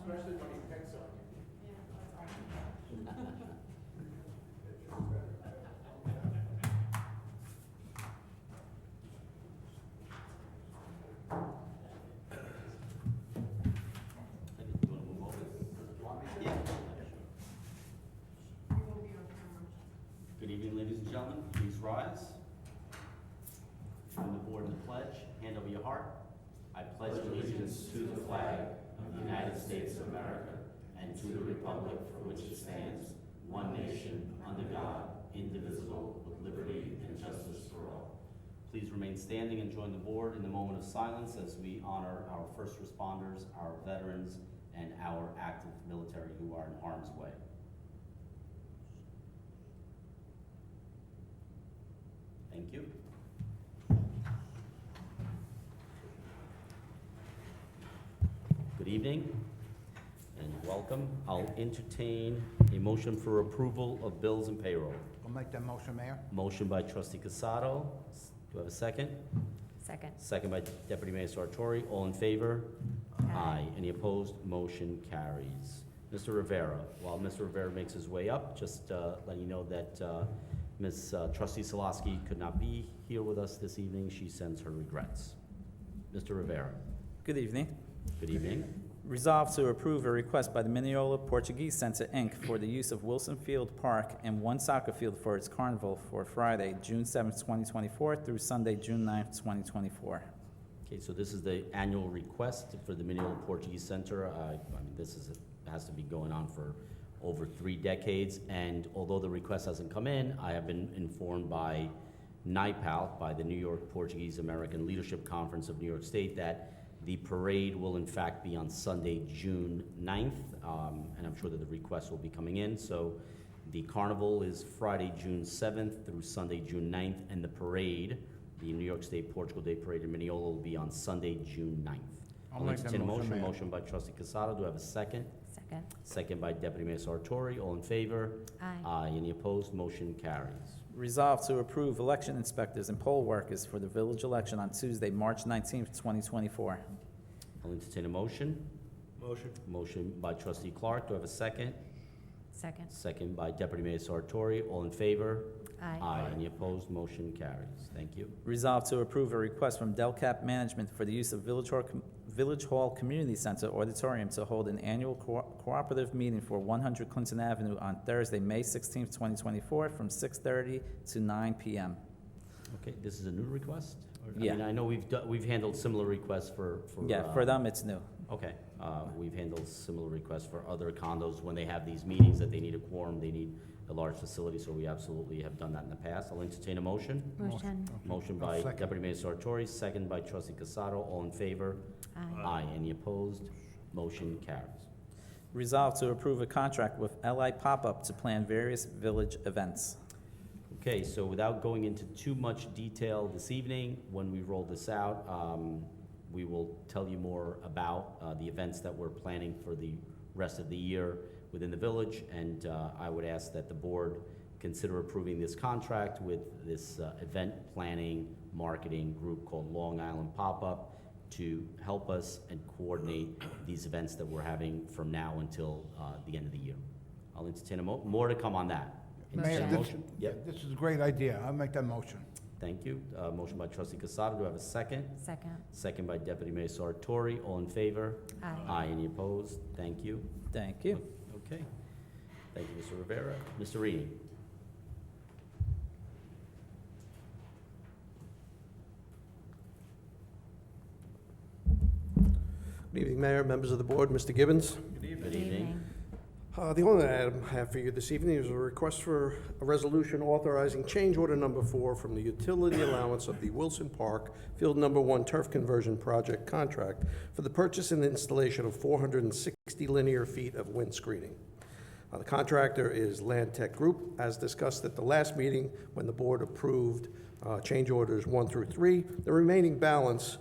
Especially when he picks on you. Good evening, ladies and gentlemen. Please rise. Join the board in the pledge. Hand over your heart. I pledge allegiance to the flag of the United States of America and to the republic for which it stands, one nation, under God, indivisible, with liberty and justice for all. Please remain standing and join the board in the moment of silence as we honor our first responders, our veterans, and our active military who are in harm's way. Thank you. Good evening and welcome. I'll entertain a motion for approval of bills and payroll. I'll make that motion, Mayor. Motion by Trustee Casado. Do I have a second? Second. Second by Deputy Mayor Sartori. All in favor? Aye. Any opposed? Motion carries. Mr. Rivera, while Mr. Rivera makes his way up, just letting you know that Ms. Trustee Solosky could not be here with us this evening. She sends her regrets. Mr. Rivera. Good evening. Good evening. Resolved to approve a request by the Mineola Portuguese Center, Inc. for the use of Wilson Field Park and one soccer field for its carnival for Friday, June 7th, 2024 through Sunday, June 9th, 2024. Okay, so this is the annual request for the Mineola Portuguese Center. I mean, this has to be going on for over 3 decades, and although the request hasn't come in, I have been informed by NYPAL, by the New York Portuguese American Leadership Conference of New York State, that the parade will in fact be on Sunday, June 9th, and I'm sure that the request will be coming in. So the carnival is Friday, June 7th through Sunday, June 9th, and the parade, the New York State Portugal Day Parade in Mineola, will be on Sunday, June 9th. I'll make that entertain a motion, Mayor. Motion by Trustee Casado. Do I have a second? Second. Second by Deputy Mayor Sartori. All in favor? Aye. Aye. Any opposed? Motion carries. Resolved to approve election inspectors and poll workers for the village election on Tuesday, March 19th, 2024. I'll entertain a motion. Motion. Motion by Trustee Clark. Do I have a second? Second. Second by Deputy Mayor Sartori. All in favor? Aye. Aye. Any opposed? Motion carries. Thank you. Resolved to approve a request from Delcap Management for the use of Village Hall Community Center Auditorium to hold an annual cooperative meeting for 100 Clinton Avenue on Thursday, May 16th, 2024, from 6:30 to 9 p.m. Okay, this is a new request? Yeah. I mean, I know we've handled similar requests for Yeah, for them, it's new. Okay, we've handled similar requests for other condos when they have these meetings that they need a quorum, they need a large facility, so we absolutely have done that in the past. I'll entertain a motion. Motion. Motion by Second. Deputy Mayor Sartori, second by Trustee Casado. All in favor? Aye. Aye. Any opposed? Motion carries. Resolved to approve a contract with LI Pop-Up to plan various village events. Okay, so without going into too much detail this evening, when we roll this out, we will tell you more about the events that we're planning for the rest of the year within the village, and I would ask that the board consider approving this contract with this event planning marketing group called Long Island Pop-Up to help us and coordinate these events that we're having from now until the end of the year. I'll entertain more to come on that. Mayor, Entertain a motion? Yep. this is a great idea. I'll make that motion. Thank you. Motion by Trustee Casado. Do I have a second? Second. Second by Deputy Mayor Sartori. All in favor? Aye. Aye. Any opposed? Thank you. Thank you. Okay. Thank you, Mr. Rivera. Mr. Reedy. Good evening, Mayor, members of the board, Mr. Gibbons. Good evening. The only item I have for you this evening is a request for a resolution authorizing change order number 4 from the utility allowance of the Wilson Park Field Number 1 Turf Conversion Project contract for the purchase and installation of 460 linear feet of wind screening. The contractor is Land Tech Group, as discussed at the last meeting when the board approved change orders 1 through 3. The remaining balance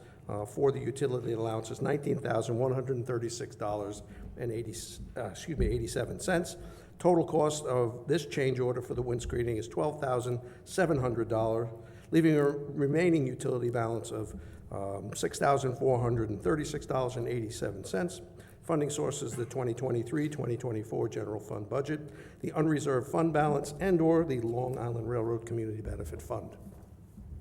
for the utility allowance is $19,136.87. Total cost of this change order for the wind screening is $12,700, leaving a remaining utility balance of $6,436.87. Funding sources, the 2023-2024 general fund budget, the unreserved fund balance, and/or the Long Island Railroad Community Benefit Fund.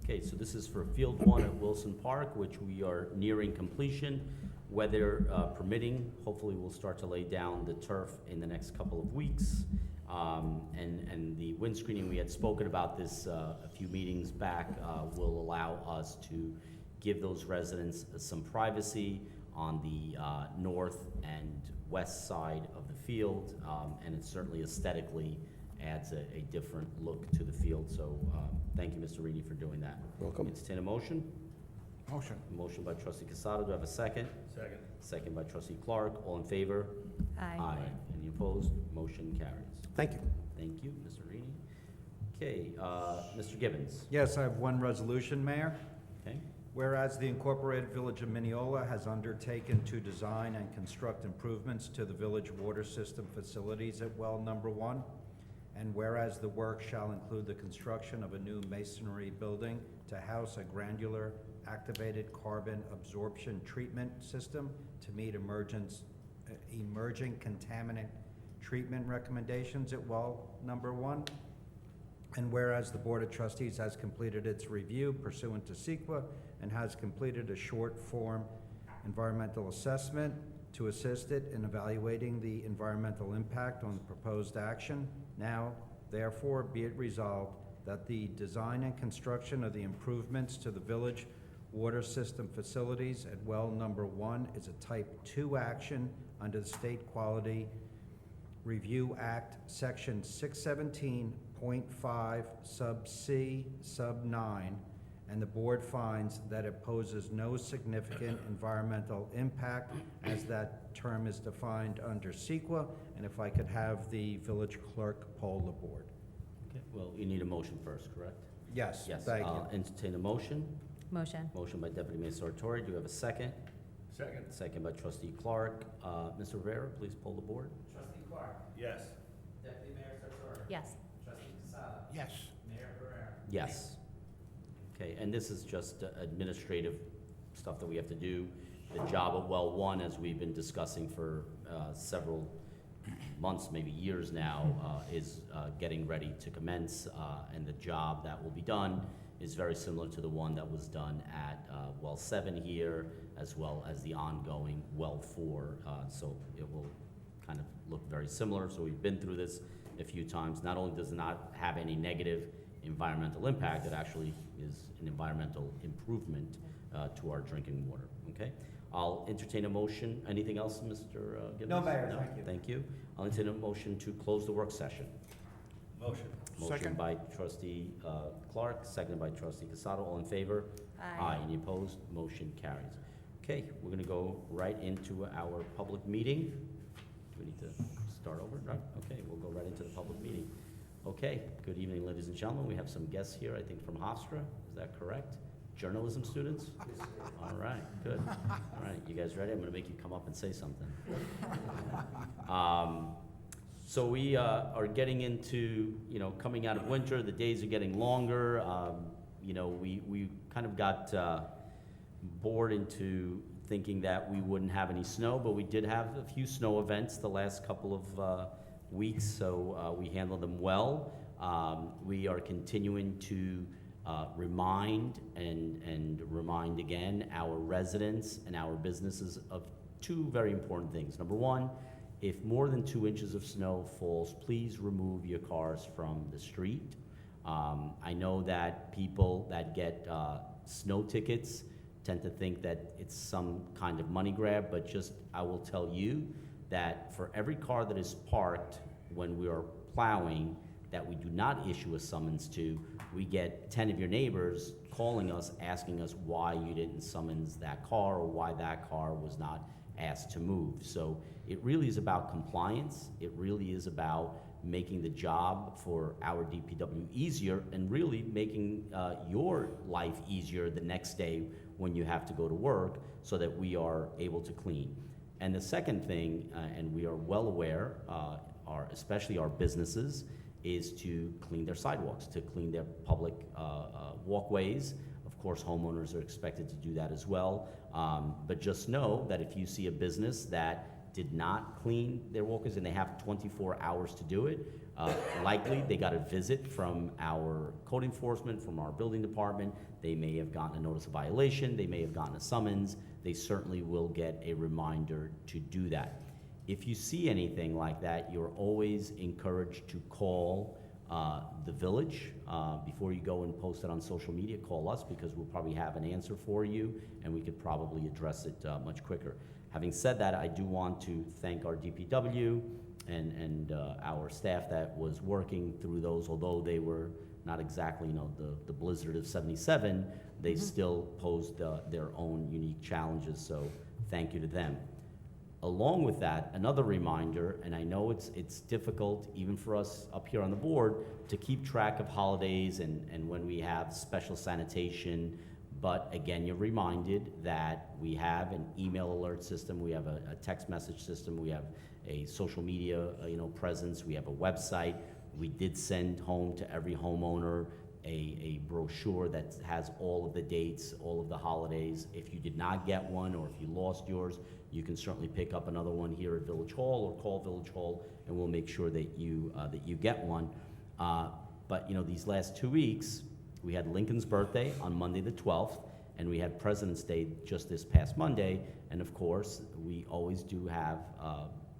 Okay, so this is for Field 1 at Wilson Park, which we are nearing completion. Weather permitting, hopefully we'll start to lay down the turf in the next couple of weeks. And the wind screening, we had spoken about this a few meetings back, will allow us to give those residents some privacy on the north and west side of the field, and it certainly aesthetically adds a different look to the field. So thank you, Mr. Reedy, for doing that. Welcome. Entertain a motion. Motion. Motion by trustee Casado. Do I have a second? Second. Second by trustee Clark. All in favor? Aye. Any opposed? Motion carries. Thank you. Thank you, Mr. Reedy. Okay, Mr. Gibbons. Yes, I have one resolution, Mayor. Okay. Whereas the Incorporated Village of Mineola has undertaken to design and construct improvements to the village water system facilities at well number 1, and whereas the work shall include the construction of a new masonry building to house a granular activated carbon absorption treatment system to meet emerging contaminant treatment recommendations at well number 1, and whereas the Board of Trustees has completed its review pursuant to CEQA and has completed a short-form environmental assessment to assist it in evaluating the environmental impact on the proposed action, now therefore be it resolved that the design and construction of the improvements to the village water system facilities at well number 1 is a type 2 action under the State Quality Review Act, section 617.5 sub C sub 9, and the board finds that it poses no significant environmental impact as that term is defined under CEQA, and if I could have the village clerk poll the board. Okay, well, you need a motion first, correct? Yes, Yes. thank I'll you. entertain a motion. Motion. Motion by Deputy Mayor Sartori. Do you have a second? Second. Second by trustee Clark. Mr. Rivera, please poll the board. Trustee Clark. Yes. Deputy Mayor Sartori. Yes. Trustee Casado. Yes. Mayor Barrera. Yes. Okay, and this is just administrative stuff that we have to do. The job at well 1, as we've been discussing for several months, maybe years now, is getting ready to commence, and the job that will be done is very similar to the one that was done at well 7 here, as well as the ongoing well 4, so it will kind of look very similar. So we've been through this a few times. Not only does it not have any negative environmental impact, it actually is an environmental improvement to our drinking water, okay? I'll entertain a motion. Anything else, Mr. Gibbons? No, Mayor, thank you. Thank you. I'll entertain a motion to close the work session. Motion. Motion Second. by trustee Clark, seconded by trustee Casado. All in favor? Aye. Any opposed? Motion carries. Okay, we're gonna go right into our public meeting. Do we need to start over? No? Okay, we'll go right into the public meeting. Okay, good evening, ladies and gentlemen. We have some guests here, I think from Hofstra. Is that correct? Journalism students? All right, good. All right, you guys ready? I'm gonna make you come up and say something. So we are getting into, coming out of winter, the days are getting longer. We kind of got bored into thinking that we wouldn't have any snow, but we did have a few snow events the last couple of weeks, so we handled them well. We are continuing to remind and remind again our residents and our businesses of two very important things. Number one, if more than 2 inches of snow falls, please remove your cars from the street. I know that people that get snow tickets tend to think that it's some kind of money grab, but just I will tell you that for every car that is parked when we are plowing that we do not issue a summons to, we get 10 of your neighbors calling us, asking us why you didn't summons that car or why that car was not asked to move. So it really is about compliance. It really is about making the job for our DPW easier and really making your life easier the next day when you have to go to work so that we are able to clean. And the second thing, and we are well aware, especially our businesses, is to clean their sidewalks, to clean their public walkways. Of course, homeowners are expected to do that as well. But just know that if you see a business that did not clean their walkers, and they have 24 hours to do it, likely they got a visit from our code enforcement, from our building department. They may have gotten a notice of violation, they may have gotten a summons. They certainly will get a reminder to do that. If you see anything like that, you're always encouraged to call the village before you go and post it on social media. Call us, because we'll probably have an answer for you, and we could probably address it much quicker. Having said that, I do want to thank our DPW and our staff that was working through those. Although they were not exactly, the blizzard of '77, they still posed their own unique challenges, so thank you to them. Along with that, another reminder, and I know it's difficult even for us up here on the board to keep track of holidays and when we have special sanitation, but again, you're reminded that we have an email alert system, we have a text message system, we have a social media presence, we have a website. We did send home to every homeowner a brochure that has all of the dates, all of the holidays. If you did not get one, or if you lost yours, you can certainly pick up another one here at Village Hall, or call Village Hall, and we'll make sure that you get one. But these last 2 weeks, we had Lincoln's birthday on Monday the 12th, and we had President's Day just this past Monday. And of course, we always do have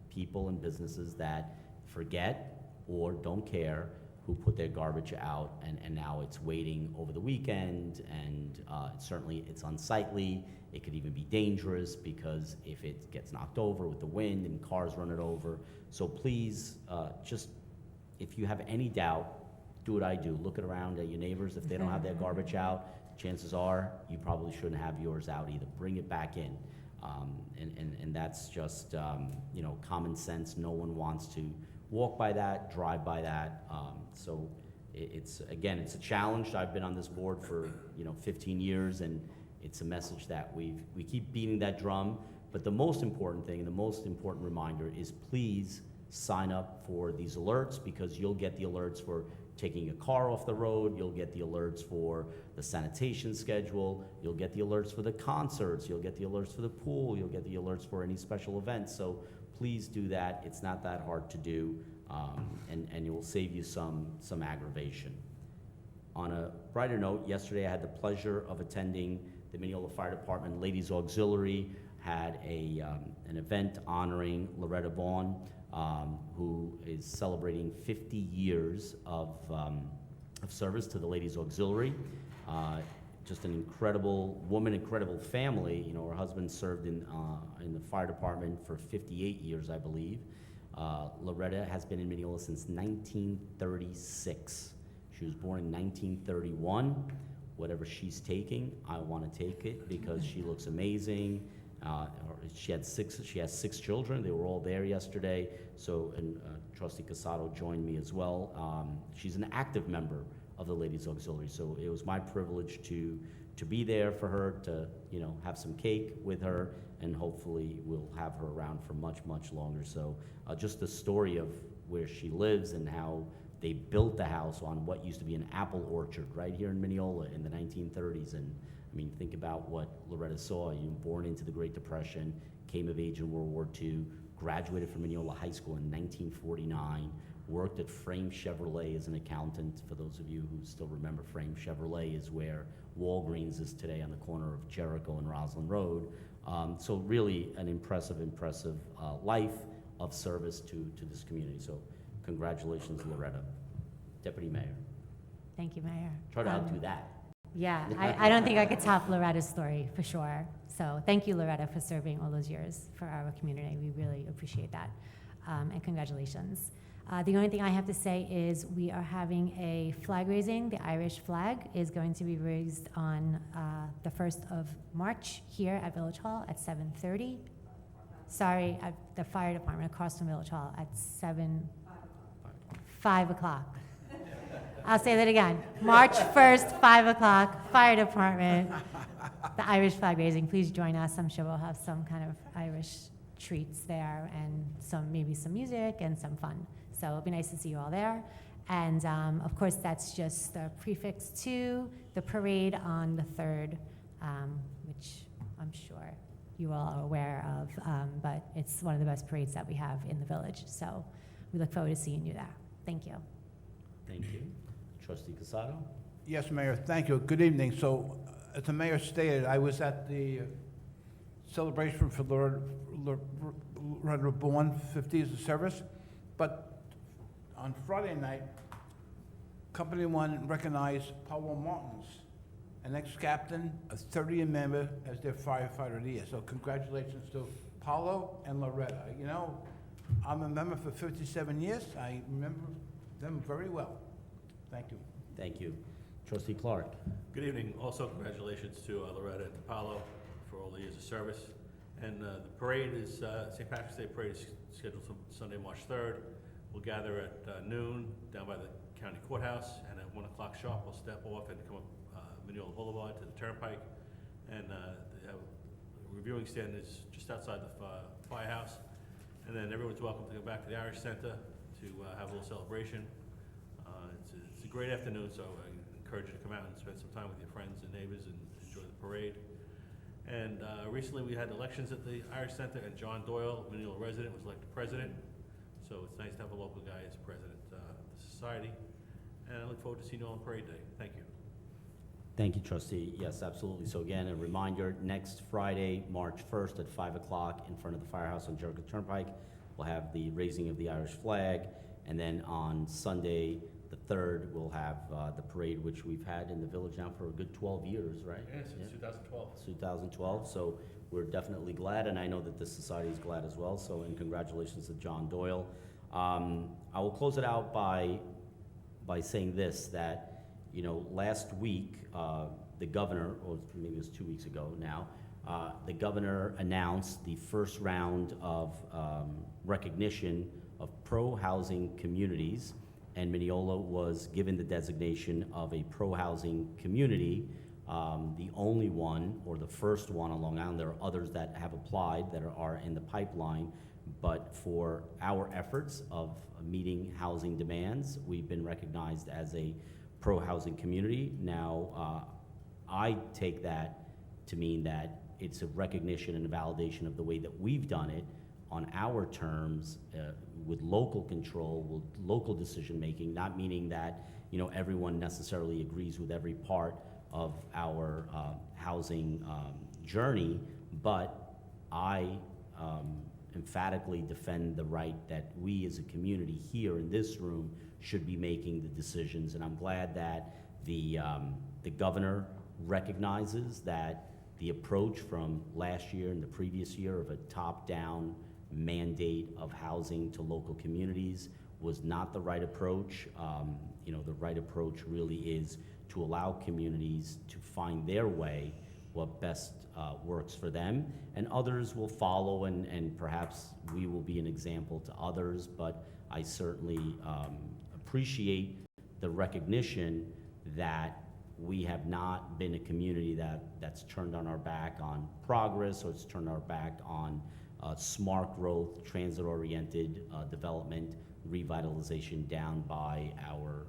people and businesses that forget or don't care, who put their garbage out, and now it's waiting over the weekend, and certainly it's unsightly. It could even be dangerous, because if it gets knocked over with the wind and cars run it over. So please, just, if you have any doubt, do what I do. Look around at your neighbors. If they don't have their garbage out, chances are you probably shouldn't have yours out either. Bring it back in. And that's just, common sense. No one wants to walk by that, drive by that. So it's a challenge. I've been on this board for 15 years, and it's a message that we keep beating that drum. But the most important thing, and the most important reminder, is please sign up for these alerts, because you'll get the alerts for taking a car off the road, you'll get the alerts for the sanitation schedule, you'll get the alerts for the concerts, you'll get the alerts for the pool, you'll get the alerts for any special events. So please do that. It's not that hard to do, and it will save you some aggravation. On a brighter note, yesterday I had the pleasure of attending the Mineola Fire Department Ladies Auxiliary had an event honoring Loretta Vaughn, who is celebrating 50 years of service to the Ladies Auxiliary. Just an incredible woman, incredible family. Her husband served in the fire department for 58 years, I believe. Loretta has been in Mineola since 1936. She was born in 1931. Whatever she's taking, I want to take it, because she looks amazing. She has 6 children. They were all there yesterday. So, and Trustee Casado joined me as well. She's an active member of the Ladies Auxiliary. So it was my privilege to be there for her, to have some cake with her, and hopefully we'll have her around for much, much longer. So just the story of where she lives and how they built the house on what used to be an apple orchard right here in Mineola in the 1930s. And I mean, think about what Loretta saw. Born into the Great Depression, came of age in World War II, graduated from Mineola High School in 1949, worked at Frame Chevrolet as an accountant. For those of you who still remember, Frame Chevrolet is where Walgreens is today, on the corner of Jericho and Roslyn Road. So really an impressive life of service to this community. So congratulations, Loretta. Deputy Mayor. Thank you, Mayor. Try to outdo that. Yeah, I don't think I could top Loretta's story, for sure. So thank you, Loretta, for serving all those years for our community. We really appreciate that. And congratulations. The only thing I have to say is we are having a flag raising. The Irish flag is going to be raised on the 1st of March here at Village Hall at 7:30. Sorry, at the fire department across from Village Hall at 5 o'clock. I'll say that again. March 1st, 5 o'clock, fire department, the Irish flag raising. Please join us. I'm sure we'll have some kind of Irish treats there, and maybe some music and some fun. So it'll be nice to see you all there. And of course, that's just the prefix to the parade on the 3rd, which I'm sure you all are aware of, but it's one of the best parades that we have in the village. So we look forward to seeing you there. Thank you. Thank you. Trustee Casado? Yes, Mayor, thank you. Good evening. So, as the mayor stated, I was at the celebration for Loretta Bourne 50 years of service, but on Friday night, Company One recognized Paulo Martins, an ex-captain, a 30-year member, as their firefighter of the year. So congratulations to Paulo and Loretta. You know, I'm a member for 57 years. I remember them very well. Thank you. Thank you. Trustee Clark? Good evening. Also, congratulations to Loretta and to Paolo for all the years of service. And the parade is, St. Patrick's Day Parade is scheduled for Sunday, March 3rd. We'll gather at noon down by the county courthouse, and at 1 o'clock sharp, we'll step off and come up Mineola Boulevard to the Turnpike. And they have a reviewing stand is just outside the firehouse. And then everyone's welcome to go back to the Irish Center to have a little celebration. It's a great afternoon, so I encourage you to come out and spend some time with your friends and neighbors and enjoy the parade. And recently we had elections at the Irish Center, and John Doyle, a Mineola resident, was elected president. So it's nice to have a local guy as president of the society. And I look forward to seeing you all on Parade Day. Thank you. Thank you, Trustee. Yes, absolutely. So again, a reminder, next Friday, March 1st at 5 o'clock in front of the firehouse on Jericho Turnpike, we'll have the raising of the Irish flag. And then on Sunday, the 3rd, we'll have the parade, which we've had in the village now for a good 12 years, right? Yeah, since 2012. 2012, so we're definitely glad, and I know that the society is glad as well, so, and congratulations to John Doyle. I will close it out by saying this, that, you know, last week, the governor, or maybe it was 2 weeks ago now, the governor announced the first round of recognition of pro-housing communities, and Mineola was given the designation of a pro-housing community, the only one, or the first one on Long Island. There are others that have applied that are in the pipeline, but for our efforts of meeting housing demands, we've been recognized as a pro-housing community. Now, I take that to mean that it's a recognition and a validation of the way that we've done it on our terms, with local control, with local decision-making, not meaning that, you know, everyone necessarily agrees with every part of our housing journey, but I emphatically defend the right that we as a community here in this room should be making the decisions, and I'm glad that the governor recognizes that the approach from last year and the previous year of a top-down mandate of housing to local communities was not the right approach. You know, the right approach really is to allow communities to find their way, what best works for them, and others will follow, and perhaps we will be an example to others, but I certainly appreciate the recognition that we have not been a community that's turned on our back on progress, or it's turned our back on smart growth, transit-oriented development, revitalization down by our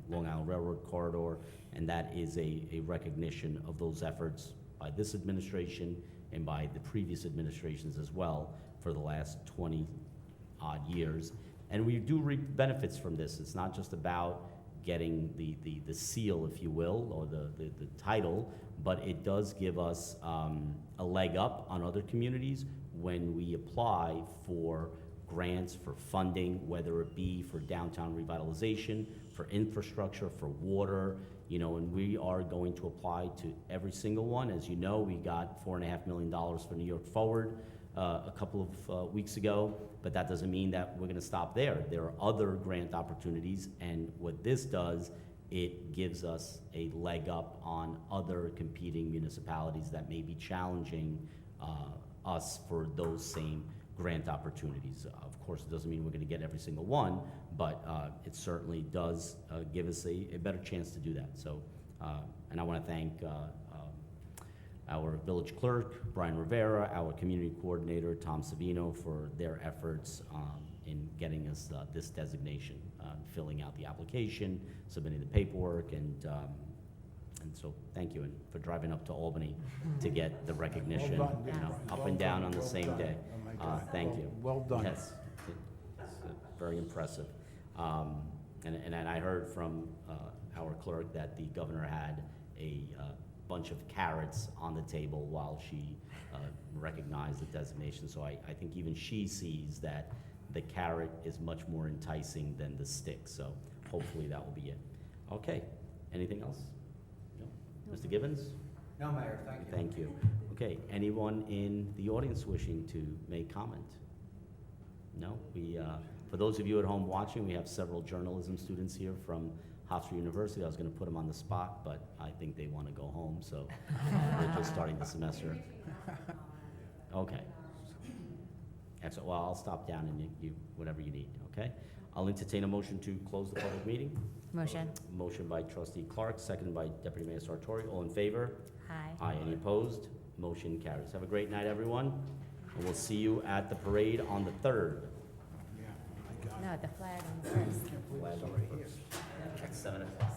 Long Island Railroad corridor, and that is a recognition of those efforts by this administration and by the previous administrations as well for the last 20-odd years. And we do reap benefits from this. It's not just about getting the seal, if you will, or the title, but it does give us a leg up on other communities when we apply for grants, for funding, whether it be for downtown revitalization, for infrastructure, for water, you know, and we are going to apply to every single one. As you know, we got $4.5 million for New York Forward a couple of weeks ago, but that doesn't mean that we're gonna stop there. There are other grant opportunities, and what this does, it gives us a leg up on other competing municipalities that may be challenging us for those same grant opportunities. Of course, it doesn't mean we're gonna get every single one, but it certainly does give us a better chance to do that. So, and I wanna thank our village clerk, Brian Rivera, our community coordinator, Tom Savino, for their efforts in getting us this designation, filling out the application, submitting the paperwork, and And so, thank you, and for driving up to Albany to get the recognition, Well done. you know, Well up and down done. on the Well same done. day. Oh, my God. Thank you. Well done. Yes, it's very impressive. And I heard from our clerk that the governor had a bunch of carrots on the table while she recognized the designation. So I think even she sees that the carrot is much more enticing than the stick. So hopefully that will be it. Okay, anything else? No? Mr. Gibbons? No, Mayor, thank you. Thank you. Okay, anyone in the audience wishing to make comment? No? For those of you at home watching, we have several journalism students here from Hofstra University. I was gonna put them on the spot, but I think they wanna go home, so we're just starting the semester. Okay. Excellent. Well, I'll stop down and you, whatever you need, okay? I'll entertain a motion to close the public meeting. Motion. Motion by trustee Clark, seconded by deputy mayor Sartori. All in favor? Aye. Aye. Any opposed? Motion carries. Have a great night, everyone, and we'll see you at the parade on the 3rd. No, the flag on the first. At 7 o'clock.